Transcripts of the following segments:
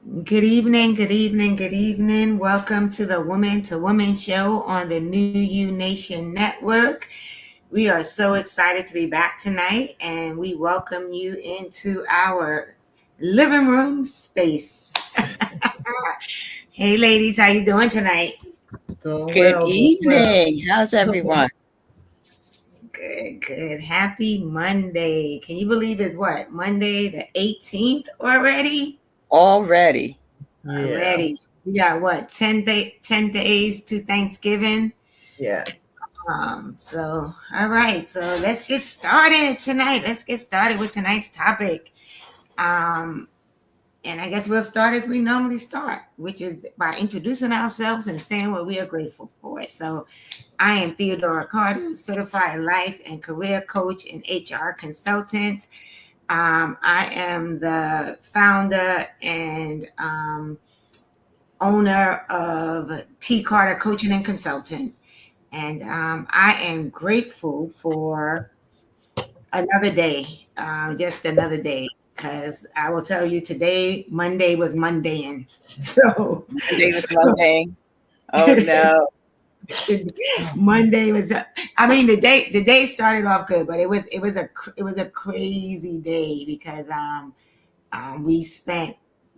Good evening, good evening, good evening. Welcome to the Woman to Woman show on the New You Nation Network. We are so excited to be back tonight and we welcome you into our living room space. Hey ladies, how you doing tonight? Doing Good well, doing well. evening. How's everyone? Good, good. Happy Monday. Can you believe it's what? Monday the 18th already? Already. Yeah, Already. We got what? 10 days to Thanksgiving. yeah. All right, so let's get started tonight. Let's get started with tonight's topic. Um, and I guess we'll start as we normally start, which is by introducing ourselves and saying what we are grateful for. So, I am Theodora Carter, certified life and career coach and HR consultant. I am the founder and owner of T. Carter Coaching and Consultant. And I am grateful for another day, just another day, because I will tell you today, Monday was Mondayin. So, Monday was so Monday. Oh no. Monday was. I mean, the day started off good, but it was a crazy day because we spent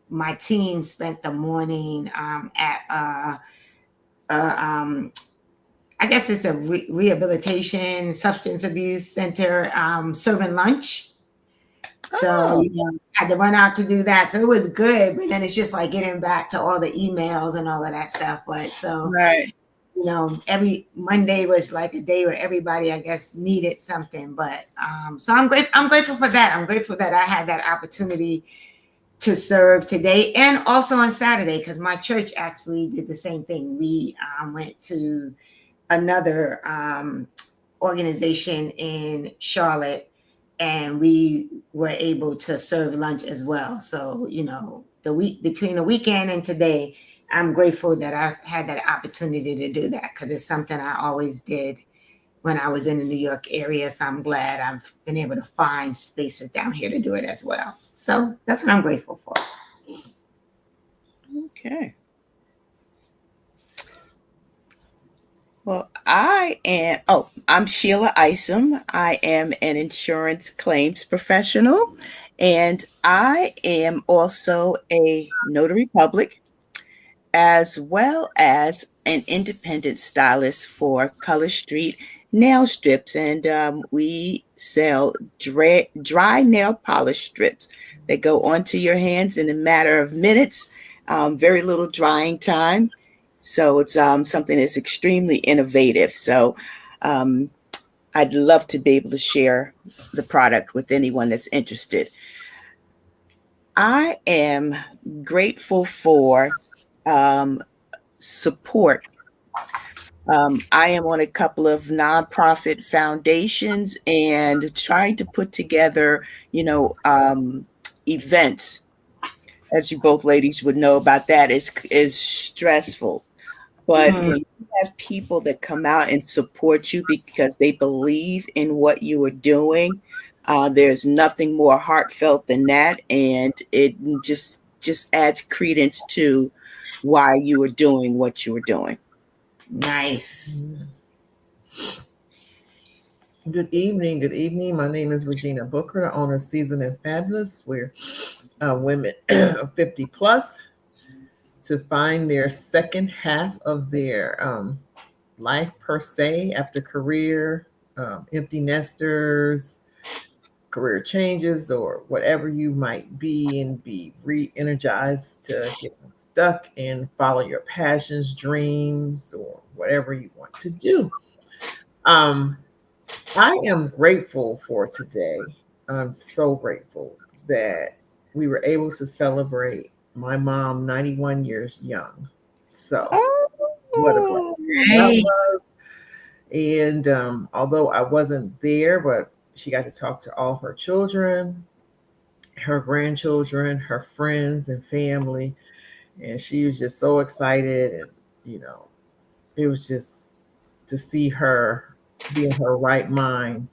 my team spent the morning at um, I guess it's a rehabilitation substance abuse center serving lunch. So Oh, I had to run out to do that. So it was good, but then it's just like getting back to all the emails and all of that stuff. But so right. every Monday was like a day where everybody, I guess, needed something. But so I'm grateful for that. I'm grateful that I had that opportunity to serve today and also on Saturday because my church actually did the same thing. We went to another organization in Charlotte, and we were able to serve lunch as well. So, the week between the weekend and today, I'm grateful that I've had that opportunity to do that because it's something I always did when I was in the New York area. So I'm glad I've been able to find spaces down here to do it as well. So that's what I'm grateful for. Okay. Well, I'm Sheila Isom. I am an insurance claims professional, and I am also a notary public as well as an independent stylist for Color Street Nail Strips. And we sell dry nail polish strips that go onto your hands in a matter of minutes, very little drying time. So it's something that's extremely innovative. So um, I'd love to be able to share the product with anyone that's interested. I am grateful for um, support. I am on a couple of nonprofit foundations and trying to put together, events. As you both ladies would know about that, is stressful. But Mm, when you have people that come out and support you because they believe in what you are doing, there's nothing more heartfelt than that, and it just adds credence to why you are doing what you are doing. nice. Mm. Good evening. Good evening. My name is Regina Booker, the owner of Season and Fabulous, where women 50 plus to find their second half of their life per se after career, empty nesters, career changes, or whatever you might be, and be re-energized to get unstuck and follow your passions, dreams, or whatever you want to do. Um, I am grateful for today. I'm so grateful that we were able to celebrate my mom 91 years young. So, what a blessing Oh, that Hey, was. And although I wasn't there, but she got to talk to all her children, her grandchildren, her friends, and family. And she was just so excited. And, you know, it was just to see her be in her right mind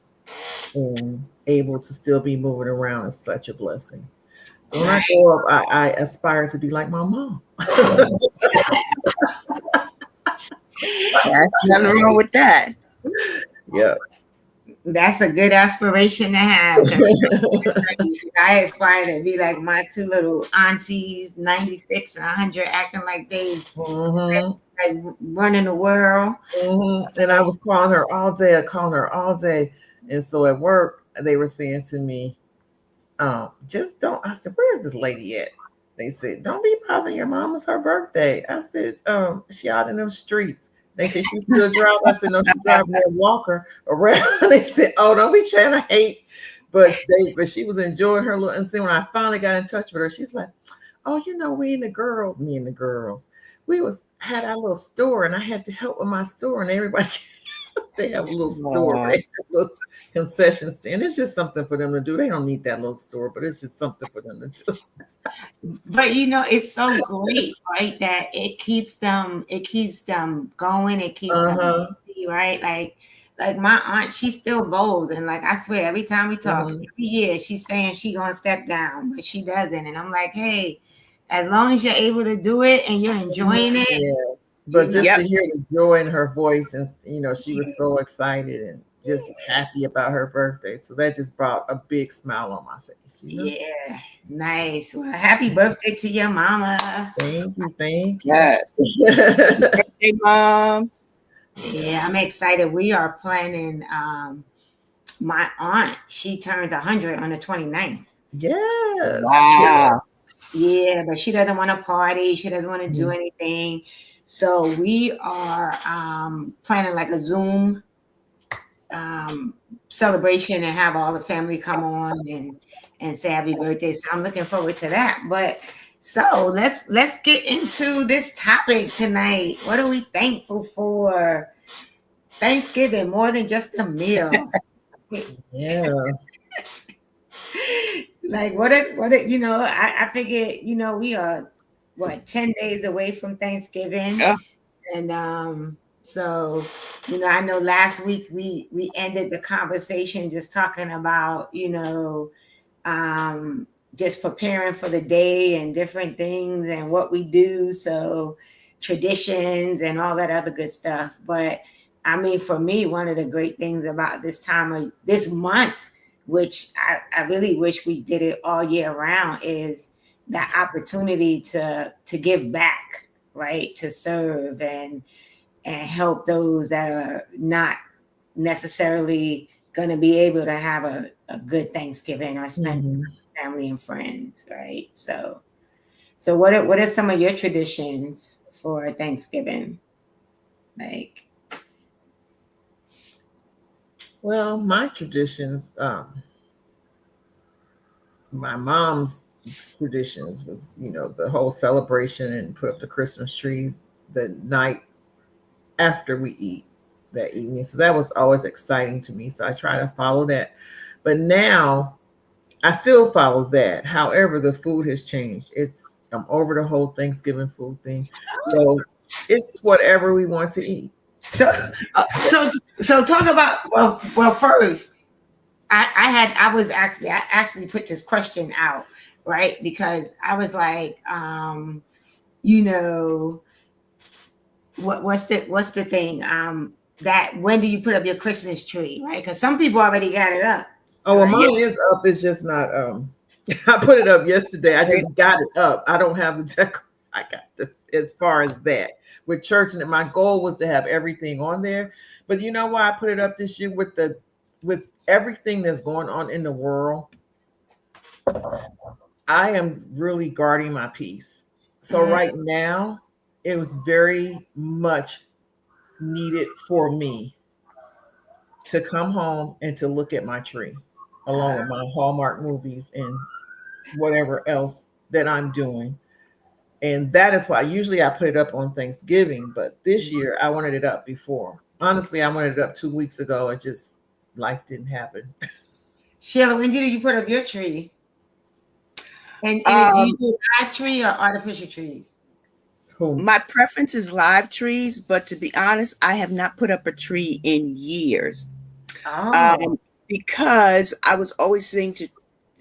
and able to still be moving around is such a blessing. So when I grow up, I aspire to be like my mom. That's nothing wrong with that. Yeah. That's a good aspiration to have. 'Cause I aspire to be like my two little aunties, 96 and 100, acting like they Hmm. like running the world. And I was calling her all day, calling her all day. And so at work, they were saying to me, just don't. I said, where's this lady at? They said, don't be bothering your mom. It's her birthday. I said, she out in them streets. They said, she still drives. I said, no, she's driving that walker around. They said, oh, don't be trying to hate. But she was enjoying her little. And so when I finally got in touch with her, she's like, oh, we and the girls, me and the girls, we had our little store, and I had to help with my store, and everybody they have a little store, Aw. they have little concession stand. It's just something for them to do. They don't need that little store, but it's just something for them to do. But it's so great, right? That it keeps them going, it keeps them Uh-huh. busy, right? Like my aunt, she still bowls, and like I swear, every time we talk, Mhm. every year she's saying she gonna step down, but she doesn't. And I'm like, hey, as long as you're able to do it and you're enjoying it, Yeah. you But know, just Yep. to hear the joy in her voice, and she was so excited and just happy about her birthday. So that just brought a big smile on my face. yeah, nice. Well, happy birthday to your mama. Thank you, thank you. Yes. Hey, Mom. Yeah, I'm excited. We are planning. My aunt, she turns 100 on the 29th. Yes. Wow. Yeah, but she doesn't want to party. She doesn't want to do Mhm. anything. So we are planning like a Zoom um, celebration and have all the family come on and say happy birthday. So I'm looking forward to that. But so let's get into this topic tonight. What are we thankful for? Thanksgiving, more than just a meal. Yeah. Like I figured, we are what, 10 days away from Thanksgiving. Yeah. And so I know last week we ended the conversation just talking about, um just preparing for the day and different things and what we do, so traditions and all that other good stuff. But I mean, for me, one of the great things about this time of this month, which I really wish we did it all year round, is that opportunity to give back, right? To serve and help those that are not necessarily going to be able to have a good Thanksgiving or spend Mhm. family and friends, right? So what are some of your traditions for Thanksgiving? Like, Well, my traditions, my mom's traditions was, the whole celebration and put up the Christmas tree the night after we eat that evening. So that was always exciting to me. So I try to follow that. But now I still follow that. However, the food has changed. I'm over the whole Thanksgiving food thing. So it's whatever we want to eat. so so talk about, well first, I actually put this question out, right? Because I was like, you know what's the thing, that when do you put up your Christmas tree, right? Because some people already got it up, Oh, well, right? Yeah. mine is up. It's just not. I put it up yesterday. I just got it up. I don't have the decor. I got as far as that with church, and my goal was to have everything on there. But you know why I put it up this year with everything that's going on in the world. I am really guarding my peace. So Mm, right now, it was very much needed for me to come home and to look at my tree along with my Hallmark movies and whatever else that I'm doing. And that is why usually I put it up on Thanksgiving, but this year I wanted it up before. Honestly, I wanted it up 2 weeks ago. It just life didn't happen. Sheila, when did you put up your tree? And do you Um, do live tree or artificial trees? Who? my preference is live trees, but to be honest, I have not put up a tree in years. Oh, Um, because I was always saying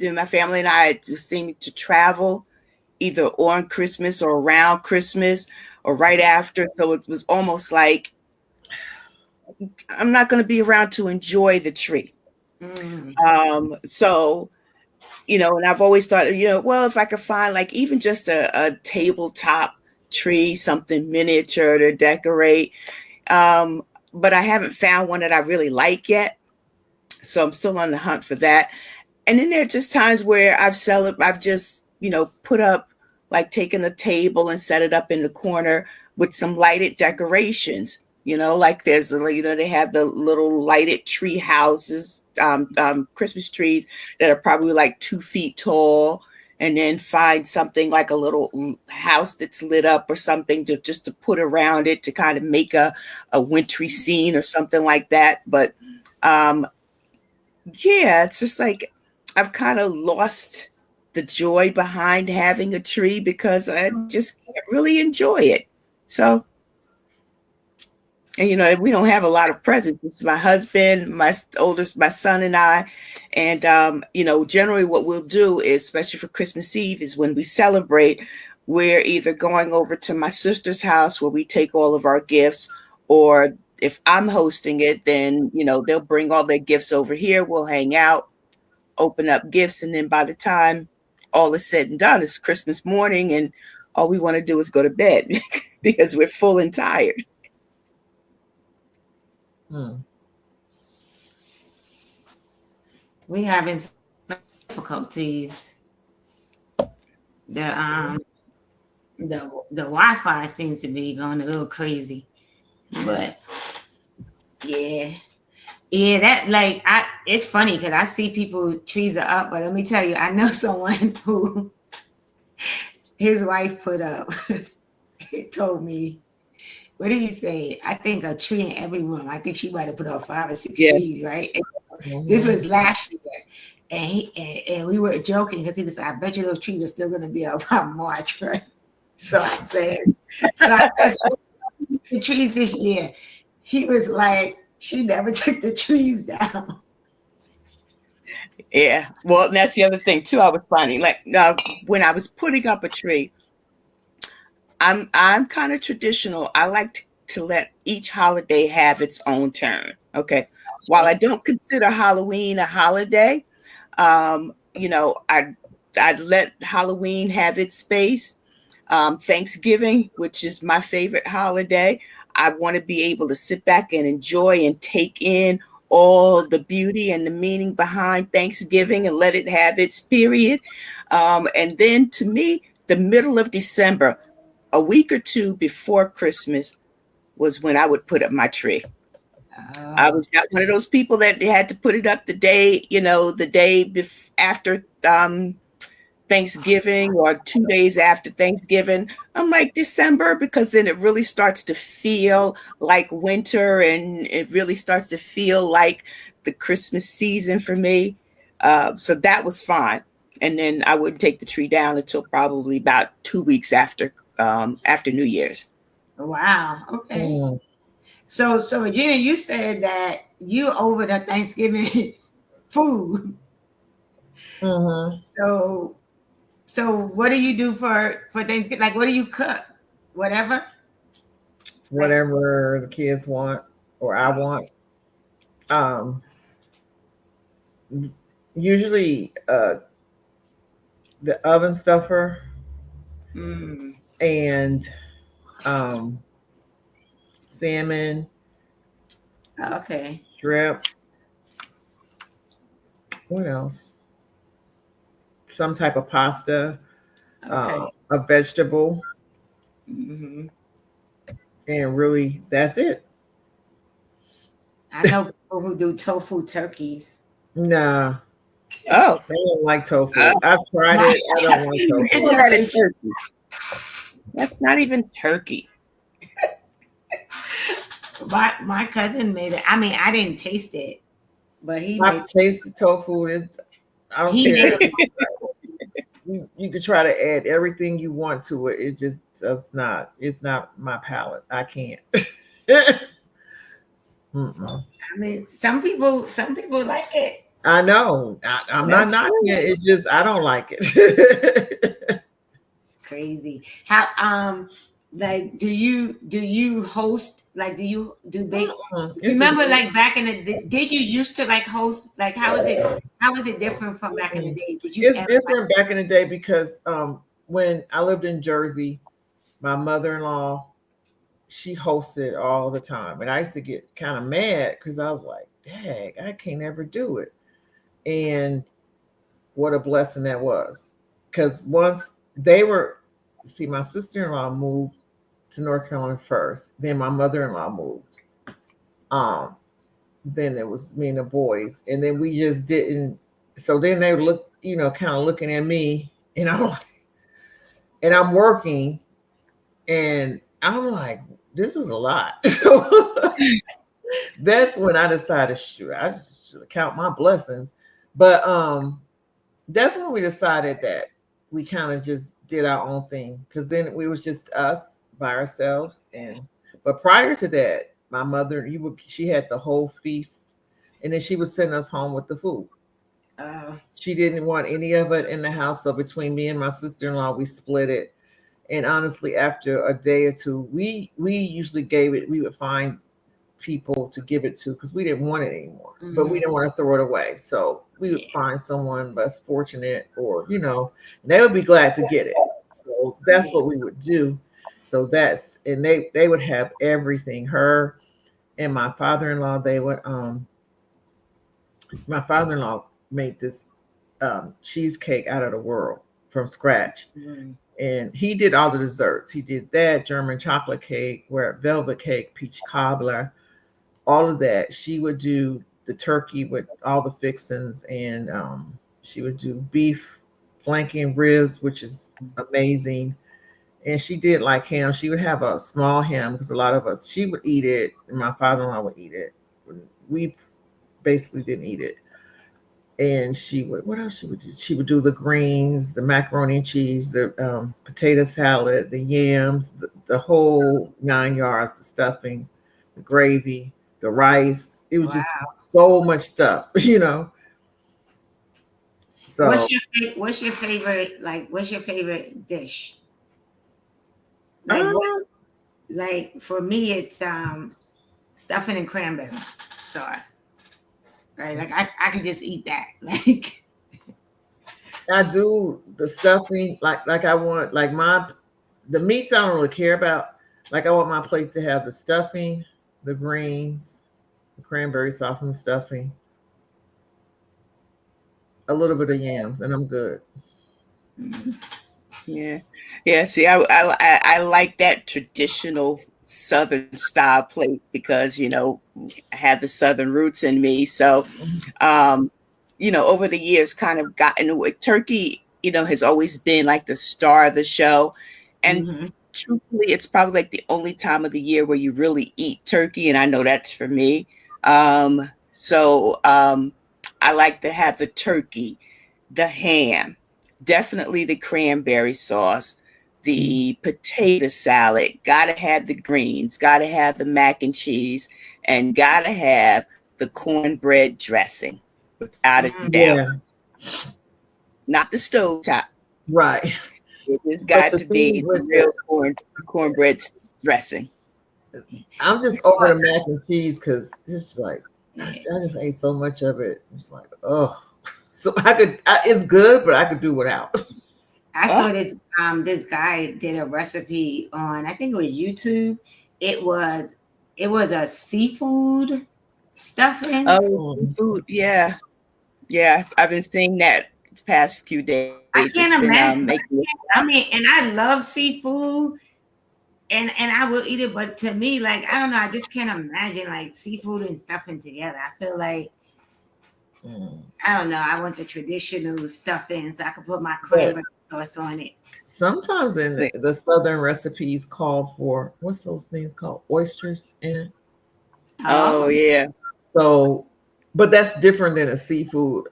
my family and I just seem to travel either on Christmas or around Christmas or right after. So it was almost like I'm not going to be around to enjoy the tree. Mm. So, and I've always thought, well, if I could find like even just a tabletop tree, something miniature to decorate. But I haven't found one that I really like yet. So I'm still on the hunt for that. And then there are just times where I've just, put up, like taken a table and set it up in the corner with some lighted decorations. Like there's, they have the little lighted tree houses, Christmas trees that are probably like 2 feet tall, and then find something like a little house that's lit up or something just to put around it to kind of make a wintry scene or something like that. But yeah, it's just like I've kind of lost the joy behind having a tree because I just can't really enjoy it. So, and we don't have a lot of presents. It's my husband, my son and I. And, generally what we'll do is, especially for Christmas Eve, is when we celebrate, we're either going over to my sister's house where we take all of our gifts, or if I'm hosting it, then, they'll bring all their gifts over here. We'll hang out, open up gifts. And then by the time all is said and done, it's Christmas morning and all we want to do is go to bed because we're full and tired. We having some difficulties. The Wi-Fi seems to be going a little crazy, but yeah, that it's funny because I see people trees are up, but let me tell you, I know someone who his wife put up. He told me, what did he say? I think a tree in every room. I think she might have put up 5 or 6 trees, right? This was last year. And we were joking because he was like, I bet you those trees are still going to be up by March, right? So I said, the trees this year. He was like, she never took the trees down. Yeah. Well, that's the other thing too. I was finding like when I was putting up a tree, I'm kind of traditional. I like to let each holiday have its own turn. Okay. While I don't consider Halloween a holiday, I'd let Halloween have its space. Thanksgiving, which is my favorite holiday, I want to be able to sit back and enjoy and take in all the beauty and the meaning behind Thanksgiving and let it have its period. And then to me, the middle of December, a week or two before Christmas, was when I would put up my tree. I was not one of those people that had to put it up the day after Thanksgiving or 2 days after Thanksgiving. I'm like December, because then it really starts to feel like winter and it really starts to feel like the Christmas season for me. So that was fine. And then I wouldn't take the tree down until probably about 2 weeks after New Year's. Wow. Okay. So Regina, you said that you over the Thanksgiving food. So what do you do for Thanksgiving? Like, what do you cook? Whatever the kids want or I want. Usually the oven stuffer and salmon. Okay. Shrimp. What else? Some type of pasta. Okay. A vegetable. Mm-hmm. And really, that's it. I know people who do tofu turkeys. Nah. Oh. I don't like tofu. I've tried it. I don't want tofu. That's not even turkey. My cousin made it. I mean, I didn't taste it, but I've tasted tofu. I don't care. You can try to add everything you want to it. It just does not. It's not my palate. I can't. I mean, some people like it. I know. I'm not That's knocking it. cool. It's just I don't like it. It's crazy. How like do you host, like do you do big, It's a remember like back in the did you used to like host, like how is it different from back in the days? Did you it's ever like different back in the day because when I lived in Jersey, my mother-in-law, she hosted all the time, and I used to get kind of mad because I was like, "Dang, I can't ever do it." And what a blessing that was, because once they were, see, my sister-in-law moved to North Carolina first, then my mother-in-law moved. Um, then it was me and the boys, and then we just didn't. So then they look, kind of looking at me, and I'm working, and I'm like, this is a lot. So that's when I decided, shoot, I should count my blessings. But that's when we decided that we kind of just did our own thing, because then we was just us by ourselves. And but prior to that, my mother, she had the whole feast, and then she would send us home with the food. uh She didn't want any of it in the house, so between me and my sister-in-law, we split it. And honestly, after a day or two, we usually gave it. We would find people to give it to because we didn't want it anymore, but we mhm, didn't want to throw it away. So we would yeah, find someone less fortunate, or they would be glad to get it. So that's yeah. what we would do. So and they would have everything. Her and my father-in-law, they would my father-in-law made this cheesecake out of the world from scratch. Mhm, And he did all the desserts. He did that German chocolate cake, where velvet cake, peach cobbler, all of that. She would do the turkey with all the fixings, and she would do beef flanking ribs, which is amazing. And she did like ham. She would have a small ham because a lot of us, she would eat it, and my father-in-law would eat it. We basically didn't eat it. And she would, what else she would do? She would do the greens, the macaroni and cheese, the potato salad, the yams, the whole 9 yards, the stuffing, the gravy, the rice. It was just wow. so much stuff, So What's your favorite dish? Like what, uh, like for me it's stuffing and cranberry sauce. Right? Like I could just eat that. Like I do the stuffing, like I want, like the meats I don't really care about. Like I want my plate to have the stuffing, the greens, the cranberry sauce and stuffing, a little bit of yams, and I'm good. mhm, Yeah, yeah. See, I like that traditional Southern style plate because I have the Southern roots in me. So, um, over the years, kind of gotten with turkey. Has always been like the star of the show, and mhm, truthfully, it's probably like the only time of the year where you really eat turkey, and I know that's for me. Um, so I like to have the turkey, the ham, definitely the cranberry sauce, the potato salad, gotta have the greens, gotta have the mac and cheese, and gotta have the cornbread dressing, without a mhm. doubt. Yeah, Not the stovetop. right. It has But got the to thing be the with real cornbread dressing. I'm just It's over what, the mac and cheese because it's like yeah. I just ate so much of it. It's like, oh, so it's good, but I could do without. I saw Oh, this guy did a recipe on, I think it was YouTube. It was it was a seafood stuffing. oh, Mm. seafood. Yeah, yeah. I've been seeing that the past few days. I It's been can't imagine. making me. I mean, and I love seafood, and I will eat it, but to me, like I don't know, I just can't imagine like seafood and stuffing together. I feel like Mm. I don't know. I want the traditional stuffing, so I can put my But cranberry sauce on it. sometimes in the southern recipes call for what's those things called, oysters in it. Oh Oh, yeah. So, but that's different than a seafood.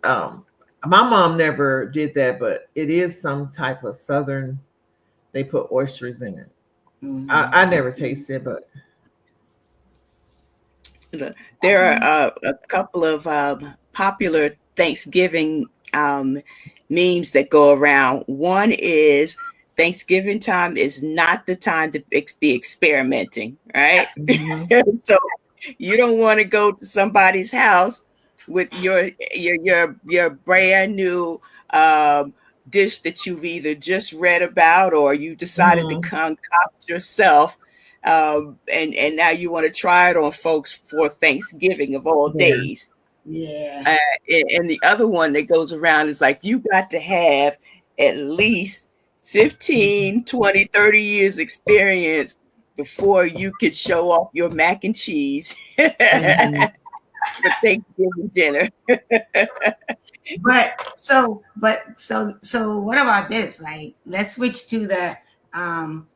My mom never did that, but it is some type of southern. They put oysters in it. hmm, I never tasted, but There are a couple of popular Thanksgiving memes that go around. One is Thanksgiving time is not the time to be experimenting, right? Mm-hmm. So you don't want to go to somebody's house with your brand new um, dish that you've either just read about or you decided to Mm-hmm. concoct yourself, and now you want to try it on folks for Thanksgiving of all Yeah. days. Yeah. Uh, and the other one that goes around is like, you got to have at least 15, 20, 30 years experience before you could show off your mac and cheese Mm-hmm. for Thanksgiving dinner. But so what about this? Like, let's switch to um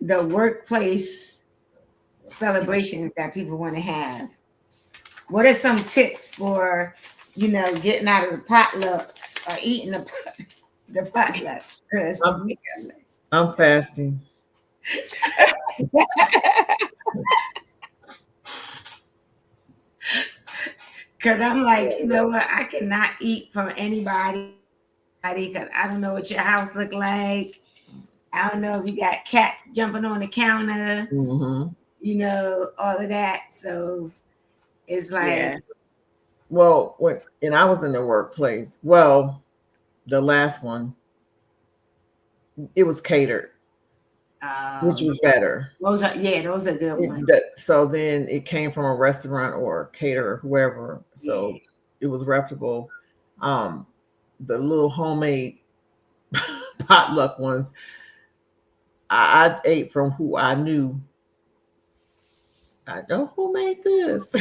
the workplace celebrations that people want to have. What are some tips for, getting out of the potlucks or eating the potlucks? Because for I'm, me, I'm fasting. I'm like, you know what? I cannot eat from anybody because I don't know what your house look like. I don't know if you got cats jumping on the counter, Mm-hmm. all of that. So it's like, Yeah. Well, and I was in the workplace. Well, the last one, it was catered, which was yeah, better. those are good ones. So then it came from a restaurant or caterer, whoever. Yeah, So it was reputable. Um, the little homemade potluck ones, I ate from who I knew. I know who made this.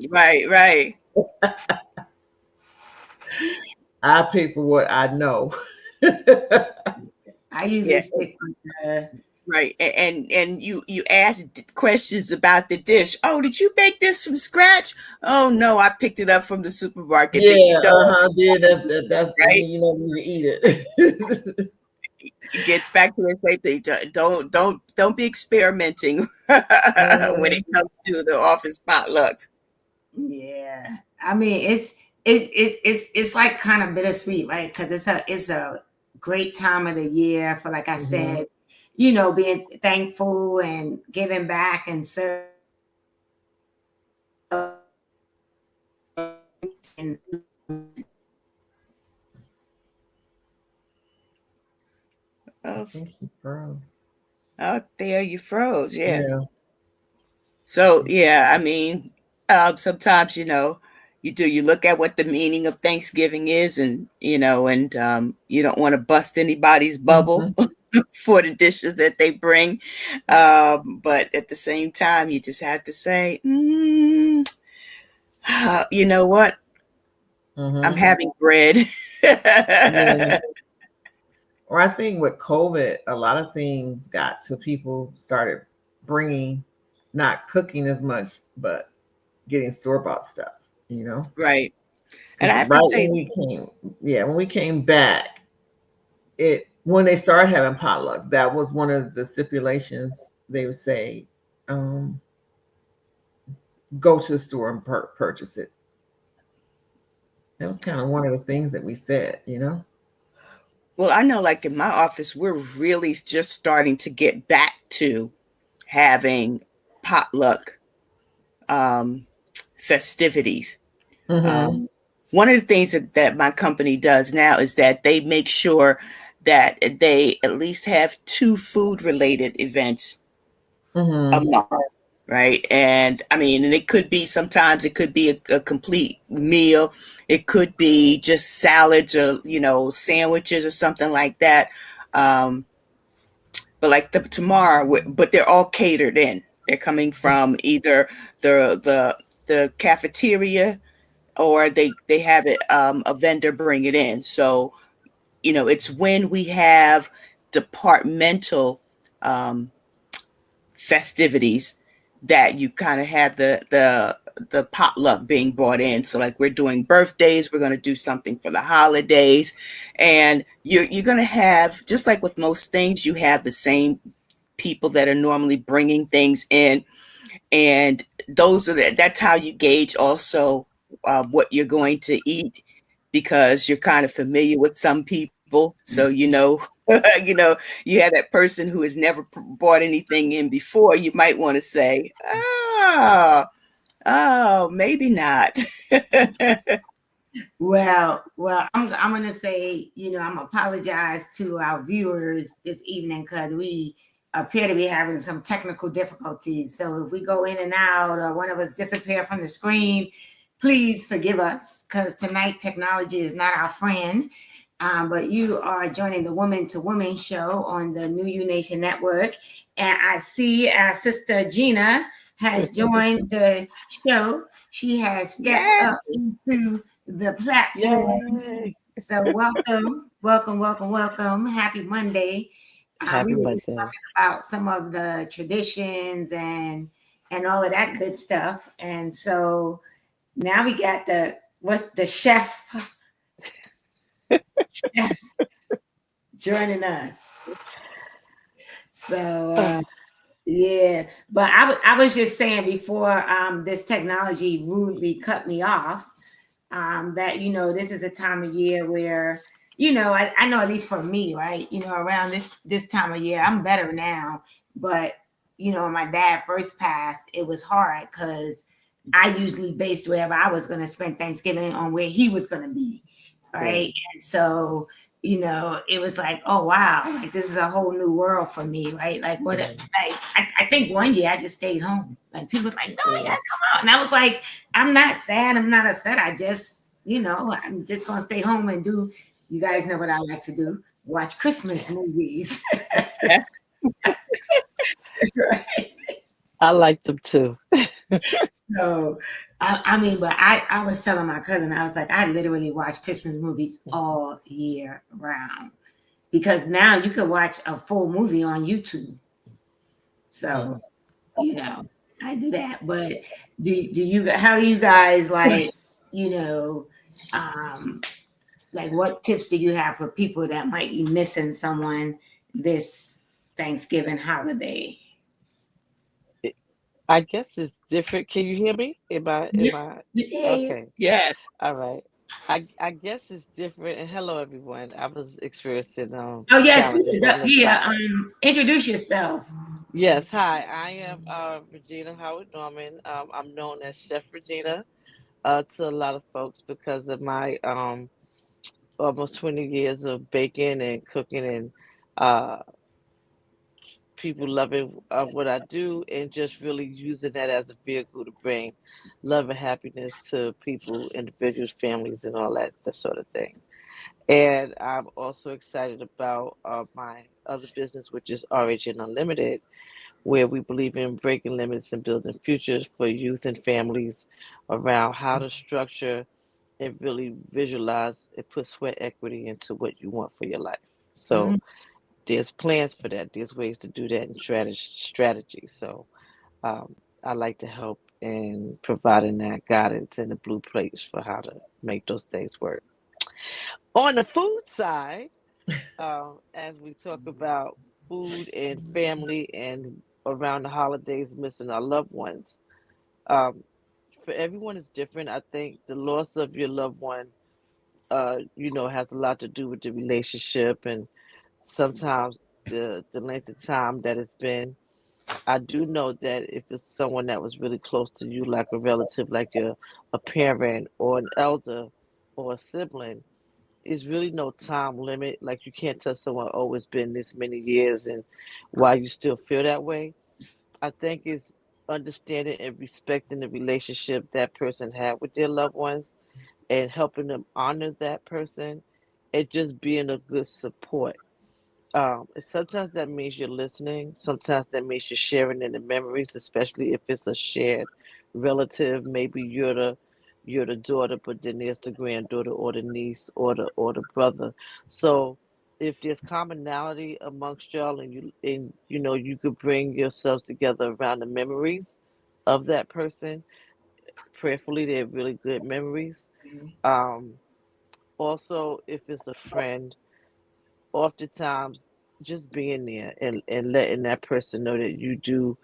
Right, right. I pay for what I know. I usually Yeah, stick with the right. And you ask questions about the dish. Oh, did you make this from scratch? Oh no, I picked it up from the supermarket. Then you Yeah, don't, uh-huh. Yeah, that's and right? then you know you eat it. It gets back to the same thing. Don't be experimenting when Mhm. it comes to the office potlucks. yeah. I mean, it's like kind of bittersweet, right? Because it's a great time of the year for, like I Mhm. said, being thankful and giving back and serving and I Oh, think he froze. oh, there you froze. Yeah. Yeah. So yeah, I mean, sometimes you look at what the meaning of Thanksgiving is, and you don't want to bust anybody's bubble Mhm. for the dishes that they bring, but at the same time, you just have to say, you know what? I'm Mhm. having bread. Yeah. Or I think with COVID, a lot of things got to people started bringing, not cooking as much, but getting store bought stuff. You know, Right. And because I have right to when say, we came, yeah, when we came back, it when they started having potluck, that was one of the stipulations. They would say, um, go to the store and purchase it. That was kind of one of the things that we said, you know. well, I know like in my office, we're really just starting to get back to having potluck um, festivities. Mm-hmm. Um, One of the things that my company does now is that they make sure that they at least have two food related events a Mm-hmm. month, right? And I mean, and it could be sometimes it could be a complete meal. It could be just salads or sandwiches or something like that. Um, but like tomorrow, but they're all catered in. They're coming from either the cafeteria or they have it a vendor bring it in. So it's when we have departmental um, festivities that you kind of have the potluck being brought in. So like we're doing birthdays, we're going to do something for the holidays, and you're going to have, just like with most things, you have the same people that are normally bringing things in, and that's how you gauge also what you're going to eat because you're kind of familiar with some people. So, you know, you have that person who has never bought anything in before. You might want to say, oh, maybe not. Well, I'm gonna say, I'm apologize to our viewers this evening because we appear to be having some technical difficulties. So if we go in and out or one of us disappear from the screen, please forgive us because tonight technology is not our friend. But you are joining the Woman to Woman show on the New You Nation Network, and I see our sister Gina has joined the show. She has stepped Yeah. up into the platform. Yay! So welcome, welcome, welcome, welcome. Happy Monday. We Happy were just Monday. talking about some of the traditions and all of that good stuff. And so now we got the chef joining us. So Uh, yeah, but I was just saying before this technology rudely cut me off, that this is a time of year where I know, at least for me, right, around this time of year I'm better now, but when my dad first passed it was hard because I usually based wherever I was going to spend Thanksgiving on where he was going to be, right. right? And so it was like, oh wow, like this is a whole new world for me, right? Like what, like Mm. I think one year I just stayed home. Like people were like, no, you gotta Mm, come out, and I was like, I'm not sad, I'm not upset. I just, I'm just gonna stay home and do. You guys know what I like to do: watch Christmas movies. Right? I like them too. So, I mean, but I was telling my cousin, I was like, I literally watch Christmas movies all year round because now you can watch a full movie on YouTube. So, Mhm. you know, I do that. But how do you guys you know, um, like what tips do you have for people that might be missing someone this Thanksgiving holiday? It- I guess it's different. Can you hear me? Yeah, Am I yeah. okay? Yes. All right. I guess it's different. And hello, everyone. I was experiencing Oh yes, challenges on this yeah. side. Introduce yourself. Yes. Hi. I am Regina Howard Norman. I'm known as Chef Regina to a lot of folks because of my almost 20 years of baking and cooking and uh, people loving what I do and just really using that as a vehicle to bring love and happiness to people, individuals, families, and all that sort of thing. And I'm also excited about my other business, which is Origin Unlimited, where we believe in breaking limits and building futures for youth and families around how to structure and really visualize and put sweat equity into what you want for your life. So Mhm. there's plans for that. There's ways to do that and strategy. So um, I like to help in providing that guidance and the blueprints for how to make those things work. On the food side, as we talk about food and family and around the holidays, missing our loved ones, um, for everyone is different. I think the loss of your loved one, has a lot to do with the relationship and sometimes the length of time that it's been. I do know that if it's someone that was really close to you, like a relative, like a parent or an elder or a sibling, is really no time limit. Like you can't tell someone, oh, it's been this many years and why you still feel that way. I think it's understanding and respecting the relationship that person had with their loved ones and helping them honor that person and just being a good support. Sometimes that means you're listening. Sometimes that means you're sharing in the memories, especially if it's a shared relative. Maybe you're the daughter, but then there's the granddaughter or the niece or the brother. So if there's commonality amongst y'all and you could bring yourselves together around the memories of that person, prayerfully they're really good memories. Um, Also if it's a friend oftentimes just being there and letting that person know that you do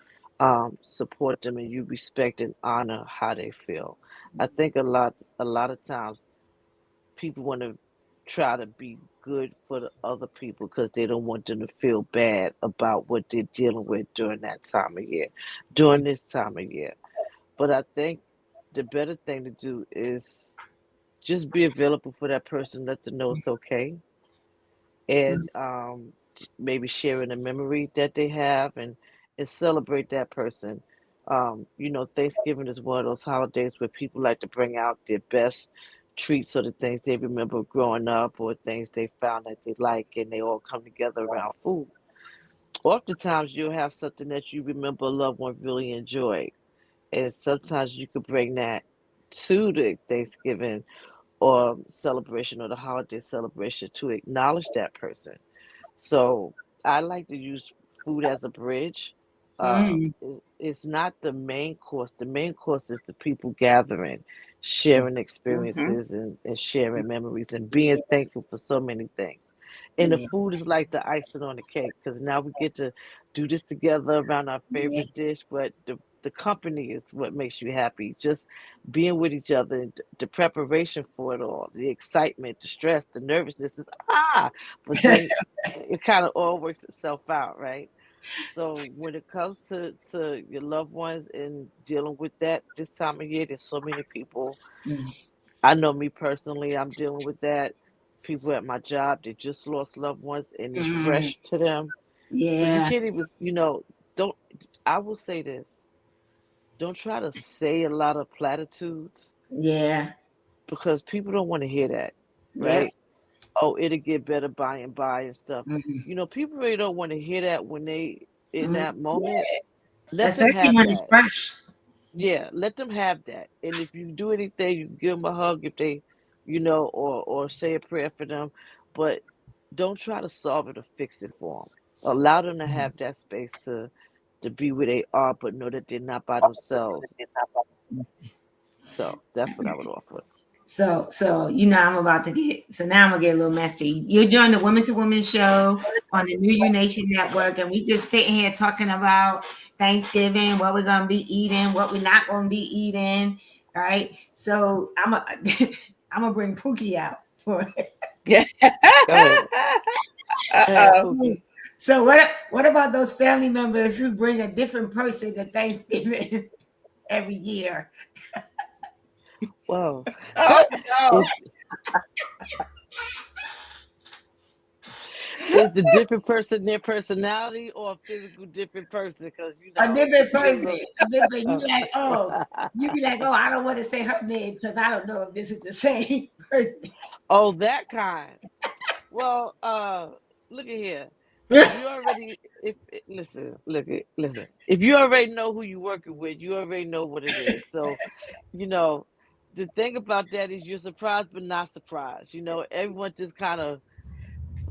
support them and you respect and honor how they feel. I think a lot of times people want to try to be good for the other people because they don't want them to feel bad about what they're dealing with during that time of year, during this time of year. But I think the better thing to do is just be available for that person, let them know it's okay, and maybe sharing a memory that they have and celebrate that person. Thanksgiving is one of those holidays where people like to bring out their best treats or the things they remember growing up or things they found that they like, and they all come together around food. Oftentimes, you'll have something that you remember a loved one really enjoyed, and sometimes you could bring that to the Thanksgiving or celebration or the holiday celebration to acknowledge that person. So I like to use food as a bridge. Mm, It's not the main course. The main course is the people gathering, sharing Mm-hmm. experiences and sharing memories and being thankful for so many things. And the yeah, food is like the icing on the cake because now we get to do this together around our yeah. favorite dish, but the company is what makes you happy. Just being with each other, the preparation for it all, the excitement, the stress, the nervousness is but then it kind of all works itself out, right? So when it comes to your loved ones and dealing with that this time of year, there's so many people. Mm, I know me personally, I'm dealing with that. People at my job, they just lost loved ones and it's mm, fresh to them. So you yeah, can't even, don't, I will say this, don't try to say a lot of platitudes yeah, because people don't want to hear that, yep. right? Oh, it'll get better by and by and stuff. Mm, People really don't want to hear that when they in mm, that moment. yeah. Let them Especially have when it's that. fresh. Yeah, let them have that. And if you do anything, you give them a hug if they, or say a prayer for them. But don't try to solve it or fix it for them. Allow them to have that space to be where they are, but know that they're not by themselves. So that's what I would offer. So I'm about to get. So now I'm gonna get a little messy. You're joining the Women to Women show on the New You Nation Network, and we just sitting here talking about Thanksgiving, what we're gonna be eating, what we're not gonna be eating. Right. So I'm gonna bring Pookie out for it. Yeah. Go ahead. Go ahead, Uh-oh. Pookie. So what about those family members who bring a different person to Thanksgiving every year? Whoa. Oh no. Is is the different person their personality or a physical different person? Because A different people get a person. little. A different. Uh, You be like, oh, I don't want to say her name because I don't know if this is the same person. oh, that kind. Well, look at here. If you already, if listen, listen. If you already know who you're working with, you already know what it is. So, you know, the thing about that is you're surprised but not surprised. Everyone just kind of,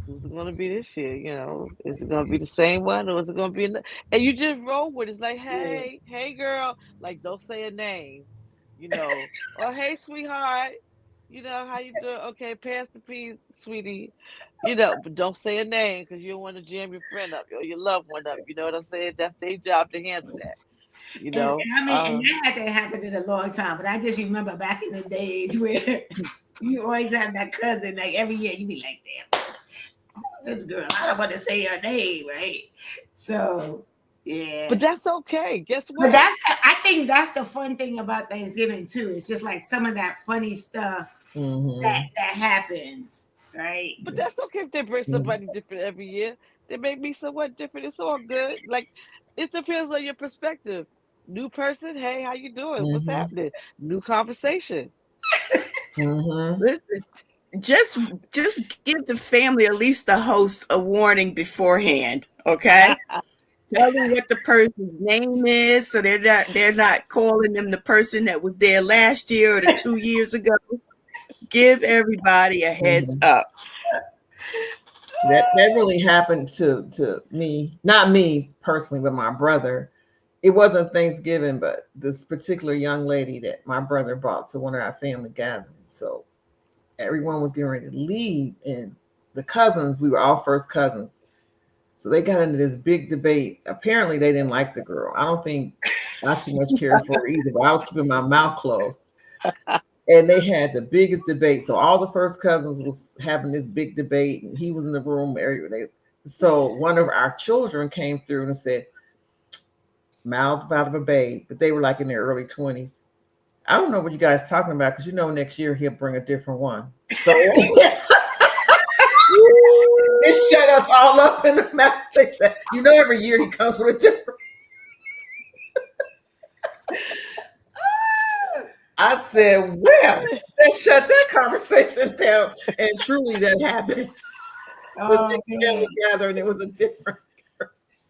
who's it gonna be this year? Is it gonna be the same one or is it gonna be? And you just roll with it. It's like, Yeah. hey, girl. Like, don't say a name. Or hey, sweetheart. How you doing? Okay, pass the peas, sweetie. But don't say a name because you don't want to jam your friend up or your loved one up. You know what I'm saying? That's their job to handle that. You And, know. and I mean, and that hasn't happened in a long time, but I just remember back in the days where you always have that cousin, like every year you be like, damn, who's this girl? I don't want to say her name, right? So, But yeah. that's okay. Guess But what? I think that's the fun thing about Thanksgiving too. It's just like some of that funny stuff Mm-hmm. that happens, right? But that's okay if they bring somebody different every year. They may be somewhat different. It's all good. Like, it depends on your perspective. New person, hey, how you doing? What's Mm-hmm. happening? New conversation. Mm-hmm. Listen, just give the family, at least the host, a warning beforehand. Okay. Tell them what the person's name is, so they're not calling them the person that was there last year or the 2 years ago. Give everybody a heads Mm-hmm. up. That really happened to me, not me personally, but my brother. It wasn't Thanksgiving, but this particular young lady that my brother brought to one of our family gatherings. So everyone was getting ready to leave, and the cousins, we were all first cousins. So they got into this big debate. Apparently, they didn't like the girl. I don't think I too much cared for her either, but I was keeping my mouth closed. And they had the biggest debate. So all the first cousins was having this big debate, and he was in the room. So one of our children came through and said, "Mouths out of a babe," but they were like in their early 20s. I don't know what you guys talking about because next year he'll bring a different one. So it shut us all up in the mouth. Every year he comes with a different. I said, well, they shut that conversation down. And truly that happened. Oh, The family gathering, it was a different.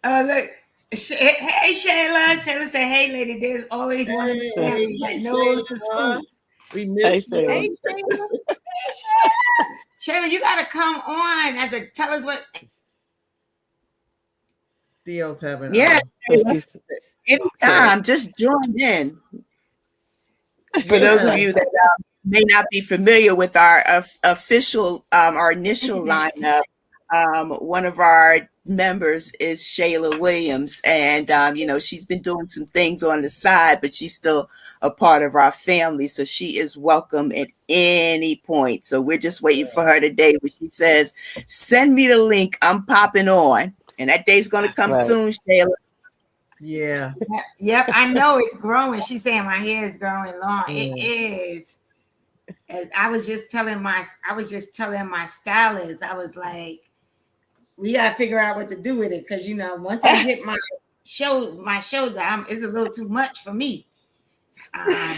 look. Hey, Shayla. Shayla said, hey, lady, there's always one in the family that knows the Shayla. scoop. We Hey, miss you. Hey, Shayla. Shayla. Hey, Shayla. Shayla, you got to come on tell us what. Theo's having Yeah, Shayla. She's Anytime, just join in. For those of yeah. you that may not be familiar with our official, our initial lineup, one of our members is Shayla Williams, and she's been doing some things on the side, but she's still a part of our family, so she is welcome at any point. So we're just waiting for her today when she says, "Send me the link. I'm popping on," and that day's going to come right. soon, Shayla. Yeah. Yep, I know it's growing. She's saying my hair is growing long. Yeah. It is. And I was just telling my stylist, I was like, we gotta figure out what to do with it because once I hit my shoulder, it's a little too much for me. But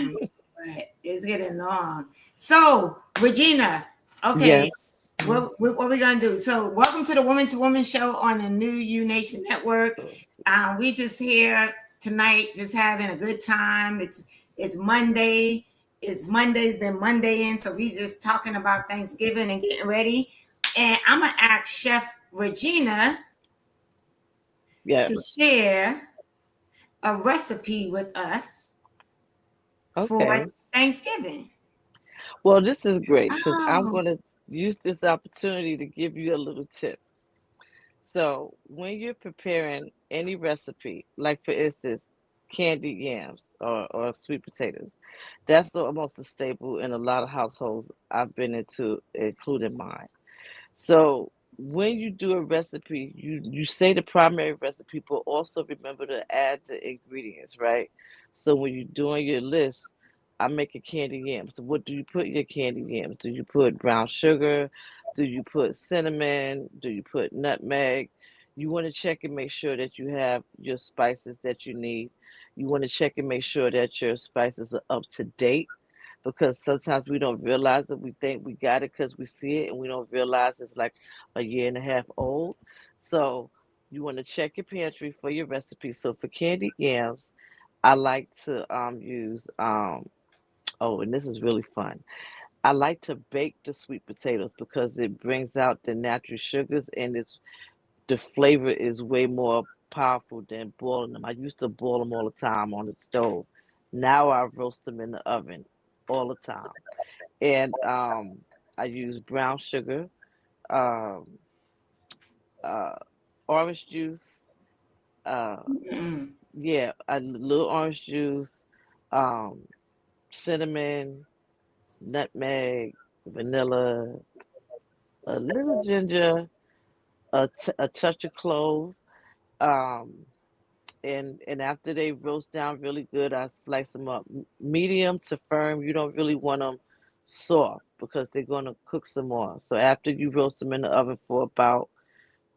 it's getting long. So, Regina, okay, Yes. what are we gonna do? So, welcome to the Woman to Woman show on the New U Nation Network. We just here tonight, just having a good time. It's Monday. It's Monday's been Monday in, so we just talking about Thanksgiving and getting ready. And I'm gonna ask Chef Regina to share a recipe with us for Okay. Thanksgiving. Well, this is great because I'm Oh, going to use this opportunity to give you a little tip. So, when you're preparing any recipe, like for instance, candied yams or sweet potatoes, that's almost a staple in a lot of households I've been into, including mine. So when you do a recipe, you say the primary recipe, but also remember to add the ingredients, right? So when you're doing your list, I'm making candy yams. So what do you put in your candy yams? Do you put brown sugar? Do you put cinnamon? Do you put nutmeg? You want to check and make sure that you have your spices that you need. You want to check and make sure that your spices are up to date because sometimes we don't realize that we think we got it because we see it and we don't realize it's like a year and a half old. So you want to check your pantry for your recipes. So for candied yams, I like to use oh, and this is really fun. I like to bake the sweet potatoes because it brings out the natural sugars and the flavor is way more powerful than boiling them. I used to boil them all the time on the stove. Now I roast them in the oven all the time. And I use brown sugar, um, uh, orange juice, uh, mm, yeah, a little orange juice, um, cinnamon, nutmeg, vanilla, a little ginger, a touch of clove. Um, and after they roast down really good, I slice them up medium to firm. You don't really want them soft because they're gonna cook some more. So after you roast them in the oven for about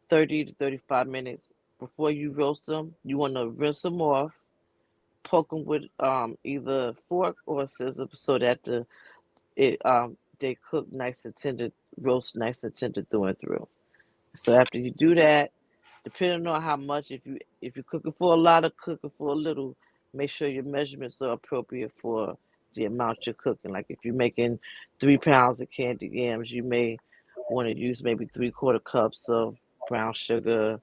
30 to 35 minutes, before you roast them, you want to rinse them off, poke them with either a fork or a scissor so that they cook nice and tender, roast nice and tender through and through. So after you do that, depending on how much, if you're cooking for a lot or cooking for a little, make sure your measurements are appropriate for the amount you're cooking. Like if you're making 3 pounds of candied yams, you may want to use maybe 3/4 cups of brown sugar,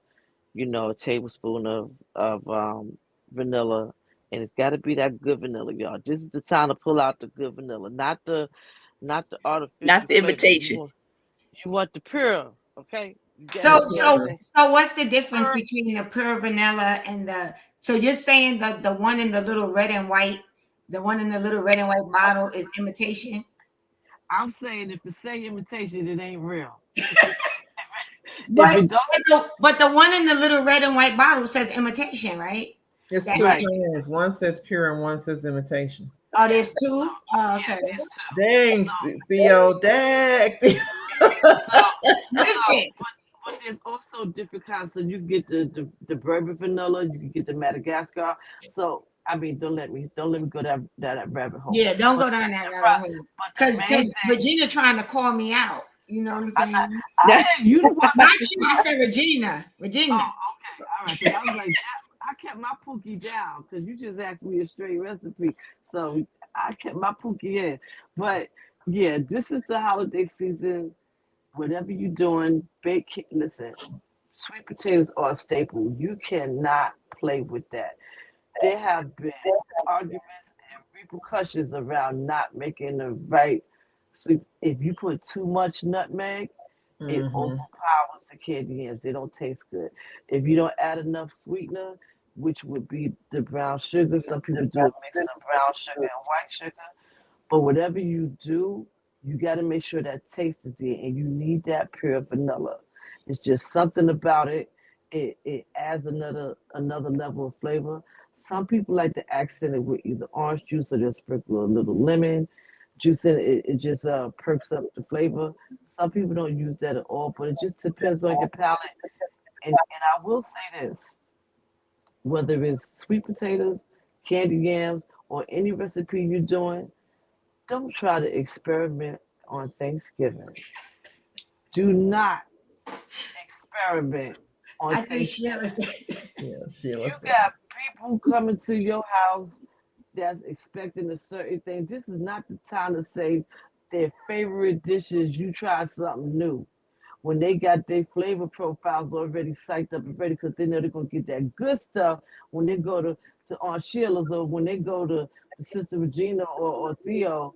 a tablespoon of vanilla, and it's got to be that good vanilla, y'all. This is the time to pull out the good vanilla, not the Not artificial the flavor. You invitation. want you want the pure, okay? You got So you got so Definitely. to so what's the difference stir. between the pure vanilla and the so you're saying that the one in the little red and white, the one in the little red and white bottle is imitation? I'm saying if it say imitation, it ain't real. If But it don't, but the one in the little red and white bottle says imitation, right? It's That two right. plans. One says pure and one says imitation. oh, Yeah. there's So two. Oh, yeah, okay. there's two. Dang, So Theo, dang. so Listen, but there's also different kinds. So you get the bourbon vanilla, you can get the Madagascar. So I mean, don't let me go down that rabbit hole. yeah, don't But go down that the rabbit pro- hole but the because main thing, Regina trying to call me out. You know what I'm I'm not. saying? I didn't. You the one Not said the you. I said Regina. Regina. Oh, okay. All right. Because I was like, I kept my pookie down because you just asked me a straight recipe. So I kept my pookie in. But yeah, this is the holiday season. Whatever you're doing, listen, sweet potatoes are a staple. You cannot play with that. There have been arguments and repercussions around not making the right sweet. If you put too much nutmeg, it Hmm. overpowers the candy yams. They don't taste good. If you don't add enough sweetener, which would be the brown sugar, some people do a mix of brown sugar and white sugar. But whatever you do, you got to make sure that taste is there, and you need that pure vanilla. It's just something about it. It adds another level of flavor. Some people like to accent it with either orange juice or just sprinkle a little lemon juice in it. It just perks up the flavor. Some people don't use that at all, but it just depends on your palate. And I will say this: whether it's sweet potatoes, candy yams, or any recipe you're doing, don't try to experiment on Thanksgiving. Do not experiment on I think Thanksgiving. Sheila said. Yeah, Sheila You said. got people coming to your house that's expecting a certain thing. This is not the time to say their favorite dishes. You try something new when they got their flavor profiles already psyched up and ready because they know they're gonna get that good stuff when they go to Aunt Sheila's or when they go to Sister Regina or Theo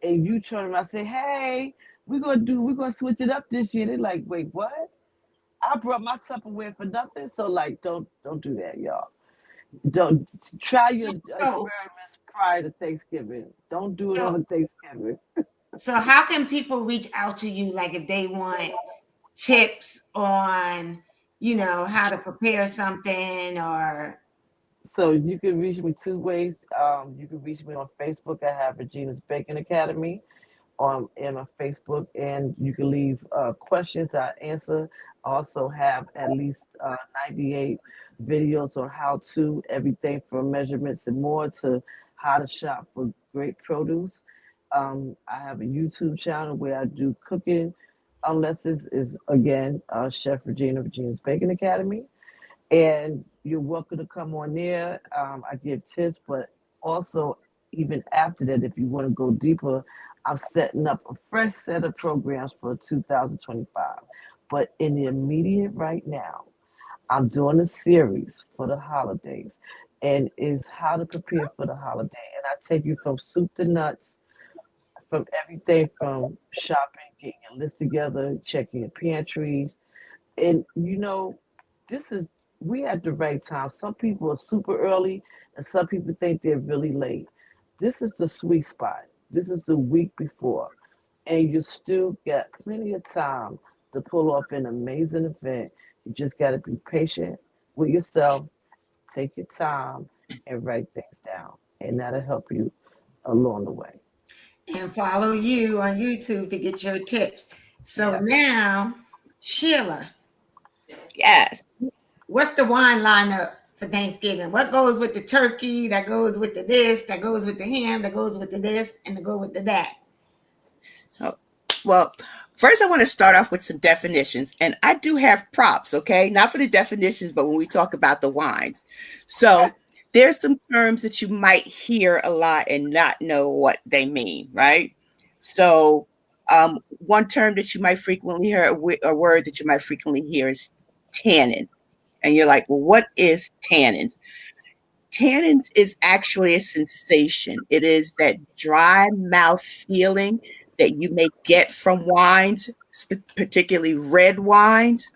and you turn around and say, hey, we're gonna switch it up this year. They're like, wait, what? I brought my Tupperware for nothing. So like don't do that, y'all. Don't try your So experiments prior to Thanksgiving. Don't do it so on Thanksgiving. so how can people reach out to you like if they want tips on how to prepare something or So you can reach me two ways. You can reach me on Facebook. I have Regina's Baking Academy on in my Facebook, and you can leave questions I answer. I also have at least 98 videos on how to everything from measurements and more to how to shop for great produce. I have a YouTube channel where I do cooking lessons. Is again Chef Regina's Baking Academy, and you're welcome to come on there. I give tips, but also even after that, if you want to go deeper, I'm setting up a fresh set of programs for 2025. But in the immediate right now, I'm doing a series for the holidays, and is how to prepare for the holiday. And I take you from soup to nuts, from everything from shopping, getting your list together, checking your pantry, and this is we at the right time. Some people are super early and some people think they're really late. This is the sweet spot. This is the week before. And you still got plenty of time to pull off an amazing event. You just gotta be patient with yourself, take your time and write things down. And that'll help you along the way. and follow you on YouTube to get your tips. So Yes. now, Sheila, Yes. what's the wine lineup for Thanksgiving? What goes with the turkey? That goes with the this, that goes with the ham, that goes with the this, and that go with the that. Oh, well, first I want to start off with some definitions. And I do have props, okay? Not for the definitions, but when we talk about the wines. Okay. So there's some terms that you might hear a lot and not know what they mean, right? So one term that you might frequently hear, a word that you might frequently hear is tannin. And you're like, well, what is tannins? Tannins is actually a sensation. It is that dry mouth feeling that you may get from wines particularly red wines,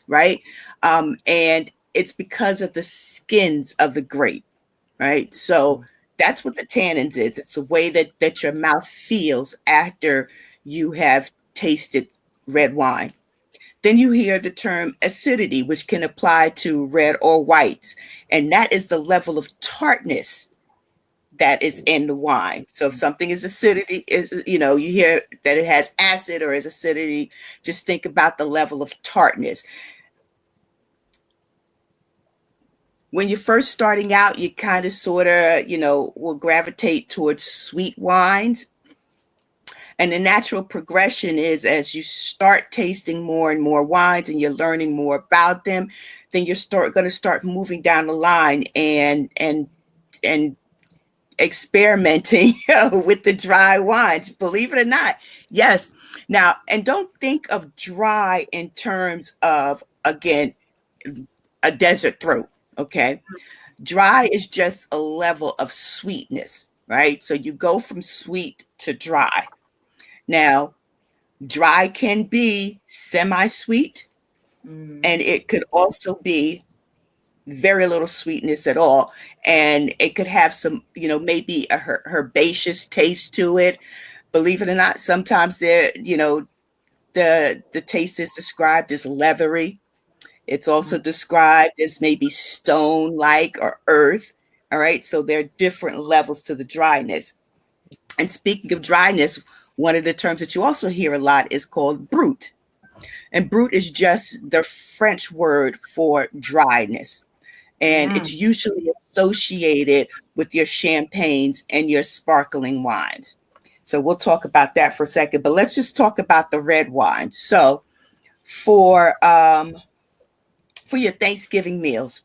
right? And it's because of the skins of the grape, right? So that's what the tannins is. It's the way that your mouth feels after you have tasted red wine. Then you hear the term acidity, which can apply to red or whites, and that is the level of tartness that is in the wine. So if something is acidity, is you hear that it has acid or is acidity, just think about the level of tartness. When you're first starting out, you kind of sort of, will gravitate towards sweet wines. And the natural progression is as you start tasting more and more wines and you're learning more about them, then you're going to start moving down the line and experimenting with the dry wines, believe it or not. Yes. Now, and don't think of dry in terms of, again, a desert throat. Okay. Dry is just a level of sweetness, right? So you go from sweet to dry. Now, dry can be semi-sweet, and it could also be very little sweetness at all. And it could have some, maybe a herbaceous taste to it. Believe it or not, sometimes the taste is described as leathery. It's also described as maybe stone-like or earth. All right. So there are different levels to the dryness. And speaking of dryness, one of the terms that you also hear a lot is called brut. And brut is just the French word for dryness. And it's usually associated with your champagnes and your sparkling wines. So we'll talk about that for a second, but let's just talk about the red wine. So for your Thanksgiving meals,